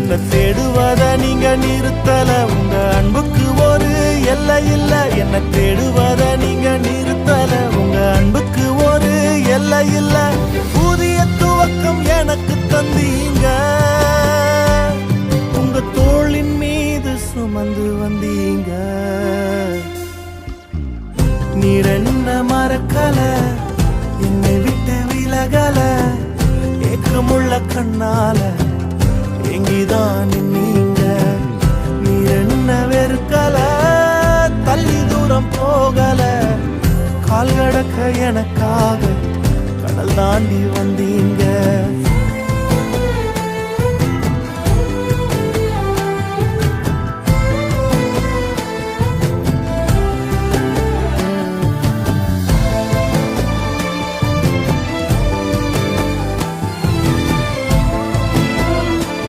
என்ன தேடுவத நீங்க நிறுத்தல உங்க அன்புக்கு ஒரு எல்லை இல்ல என்ன தேடுவத நீங்க நிறுத்தல உங்க அன்புக்கு ஒரு எல்லை இல்ல புதிய துவக்கம் எனக்கு தந்தீங்க உங்க தோளின் மீது சுமந்து வந்தீங்க நீர் என்ன மறக்கல என்னை விட்டு விலகல ஏக்கமுள்ள கண்ணால எங்கிதான் நீங்க நீர் என்ன வெறுக்கல தள்ளி தூரம் போகல கால் கடக்க எனக்காக கடல் தாண்டி வந்தீங்க